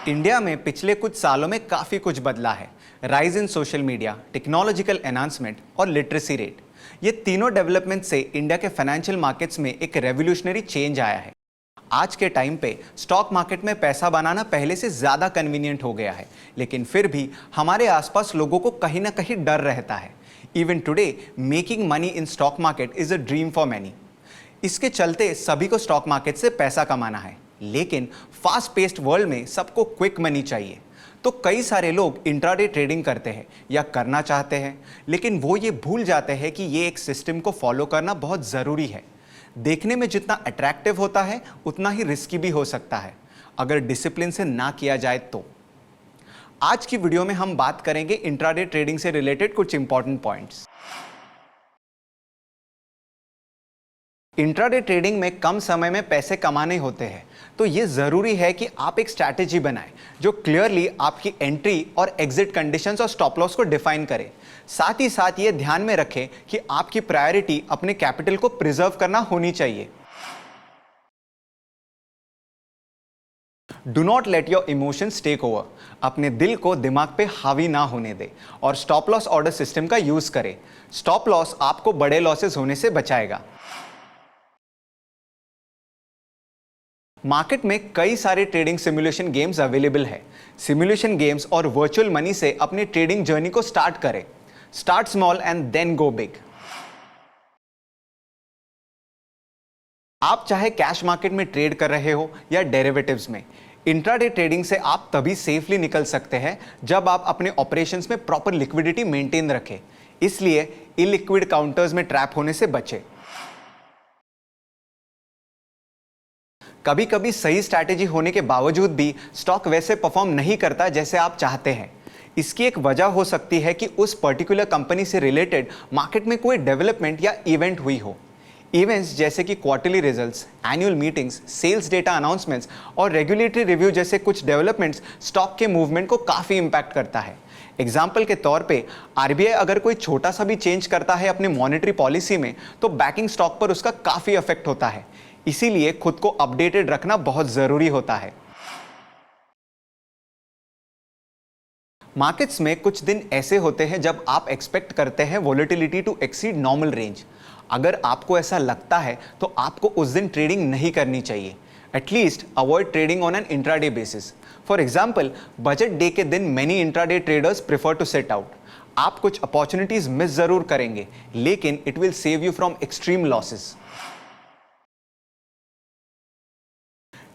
India में पिछले कुछ सालों में काफ़ी कुछ बदला है। Rise in social media, technological enhancement और लिटरेसी रेट, ये तीनों डेवलपमेंट से इंडिया के फाइनेंशियल मार्केट्स में एक रेवोल्यूशनरी चेंज आया है। आज के टाइम पे स्टॉक मार्केट में पैसा बनाना पहले से ज़्यादा कन्वीनियंट हो गया है, लेकिन फिर भी हमारे आसपास लोगों को कहीं ना कहीं डर रहता है। Even today making money in stock market is a dream for many. इसके चलते सभी को स्टॉक मार्केट से पैसा कमाना है, लेकिन फास्ट पेस्ड वर्ल्ड में सबको क्विक मनी चाहिए। तो कई सारे लोग इंट्राडे ट्रेडिंग करते हैं या करना चाहते हैं, लेकिन वो ये भूल जाते हैं कि ये एक सिस्टम को फॉलो करना बहुत ज़रूरी है। देखने में जितना अट्रैक्टिव होता है उतना ही रिस्की भी हो सकता है अगर डिसिप्लिन से ना किया जाए तो। आज की वीडियो में हम बात करेंगे इंट्राडे ट्रेडिंग से रिलेटेड कुछ इंपॉर्टेंट पॉइंट्स। इंट्राडे ट्रेडिंग में कम समय में पैसे कमाने होते हैं, तो ये ज़रूरी है कि आप एक स्ट्रैटेजी बनाएं जो क्लियरली आपकी एंट्री और एग्जिट कंडीशंस और स्टॉप लॉस को डिफाइन करे। साथ ही साथ ये ध्यान में रखें कि आपकी प्रायोरिटी अपने कैपिटल को प्रिजर्व करना होनी चाहिए। Do not let your emotions take over. अपने दिल को दिमाग पे हावी ना होने दे और स्टॉप लॉस ऑर्डर सिस्टम का यूज़ करें। स्टॉप लॉस आपको बड़े लॉसेस होने से बचाएगा। मार्केट में कई सारे ट्रेडिंग सिमुलेशन गेम्स अवेलेबल है। सिमुलेशन गेम्स और वर्चुअल मनी से अपनी ट्रेडिंग जर्नी को स्टार्ट करें। Start small and then go big. आप चाहे कैश मार्केट में ट्रेड कर रहे हो या डेरिवेटिव्स में, इंट्राडे ट्रेडिंग से आप तभी सेफली निकल सकते हैं जब आप अपने ऑपरेशंस में प्रॉपर लिक्विडिटी मेंटेन रखें। इसलिए इलिक्विड काउंटर्स में ट्रैप होने से बचें। कभी कभी सही स्ट्रैटेजी होने के बावजूद भी स्टॉक वैसे परफॉर्म नहीं करता जैसे आप चाहते हैं। इसकी एक वजह हो सकती है कि उस पर्टिकुलर कंपनी से रिलेटेड मार्केट में कोई डेवलपमेंट या इवेंट हुई हो। इवेंट्स जैसे कि quarterly results, annual meetings, sales data announcements और रेगुलेटरी रिव्यू जैसे कुछ डेवलपमेंट्स स्टॉक के मूवमेंट को काफ़ी इंपैक्ट करता है। एग्जाम्पल के तौर पे आरबीआई अगर कोई छोटा सा भी चेंज करता है अपनी मॉनेटरी पॉलिसी में, तो बैकिंग स्टॉक पर उसका काफ़ी इफेक्ट होता है। इसीलिए खुद को अपडेटेड रखना बहुत ज़रूरी होता है। मार्केट्स में कुछ दिन ऐसे होते हैं जब आप एक्सपेक्ट करते हैं volatility to exceed normal range. अगर आपको ऐसा लगता है तो आपको उस दिन ट्रेडिंग नहीं करनी चाहिए। At least avoid trading on an intraday basis. For example, budget day के दिन many intraday traders prefer to sit out. आप कुछ अपॉर्चुनिटीज मिस जरूर करेंगे, लेकिन it will save you from extreme losses.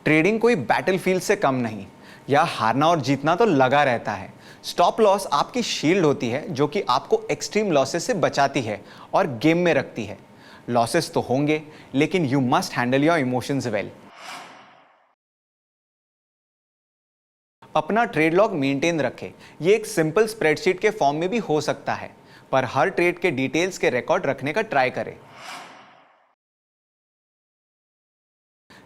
Trading कोई बैटलफील्ड से कम नहीं। यह हारना और जीतना तो लगा रहता है। स्टॉप लॉस आपकी शील्ड होती है जो कि आपको एक्सट्रीम लॉसेस से बचाती है और गेम में रखती है। लॉसेस तो होंगे, लेकिन you must handle your emotions well. अपना ट्रेड लॉग मेंटेन रखें। यह एक सिंपल स्प्रेडशीट के फॉर्म में भी हो सकता है, पर हर ट्रेड के डिटेल्स के रिकॉर्ड रखने का ट्राई करें।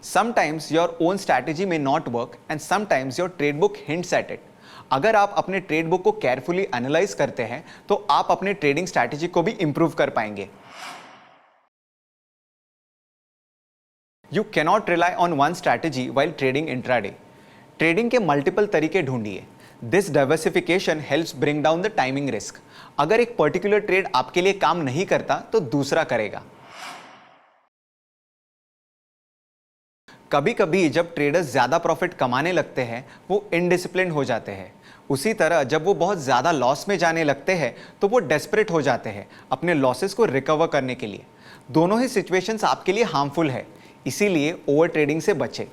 Sometimes your own strategy may not work and sometimes your trade book hints at it. अगर आप अपने ट्रेड बुक को केयरफुली एनालाइज करते हैं तो आप अपने ट्रेडिंग स्ट्रैटेजी को भी इंप्रूव कर पाएंगे। You cannot rely on one strategy while trading intraday. Trading के मल्टीपल तरीके ढूंढिए। This diversification helps bring down the timing risk. अगर एक पर्टिकुलर ट्रेड आपके लिए काम नहीं करता तो दूसरा करेगा। कभी कभी जब ट्रेडर्स ज़्यादा प्रॉफिट कमाने लगते हैं वो इनडिसिप्लिन हो जाते हैं। उसी तरह जब वो बहुत ज़्यादा लॉस में जाने लगते हैं तो वो डेस्परेट हो जाते हैं अपने लॉसेस को रिकवर करने के लिए। दोनों ही सिचुएशंस आपके लिए हार्मफुल है, इसीलिए ओवर ट्रेडिंग से बचें।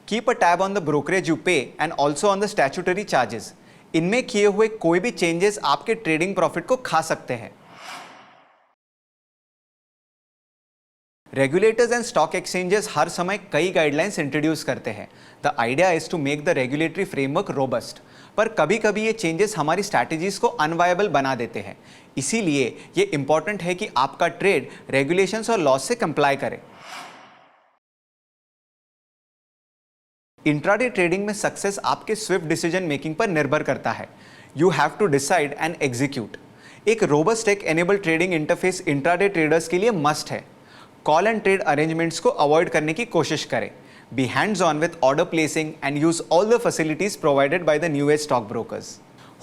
Keep a tab on the brokerage you pay and also on the statutory charges. इनमें किए हुए कोई भी चेंजेस आपके ट्रेडिंग प्रॉफिट को खा सकते हैं। रेगुलेटर्स एंड स्टॉक एक्सचेंजेस हर समय कई गाइडलाइंस इंट्रोड्यूस करते हैं। The idea is to make the regulatory framework robust, पर कभी कभी ये चेंजेस हमारी स्ट्रैटेजीज को अनवायबल बना देते हैं। इसीलिए ये इंपॉर्टेंट है कि आपका ट्रेड रेगुलेशंस और लॉस से कंप्लाई करे। इंट्राडे ट्रेडिंग में सक्सेस आपके स्विफ्ट डिसीजन मेकिंग पर निर्भर करता है। You have to decide and execute. एक robust tech enable trading interface intraday traders के लिए मस्ट है। कॉल एंड ट्रेड अरेंजमेंट्स को अवॉइड करने की कोशिश करें। be hands-on with order placing and use all the facilities provided by the new age stock brokers.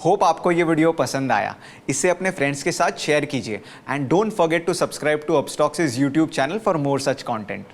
Hope आपको ये वीडियो पसंद आया। इसे अपने फ्रेंड्स के साथ शेयर कीजिए and don't forget to subscribe to Upstox YouTube channel for more such content.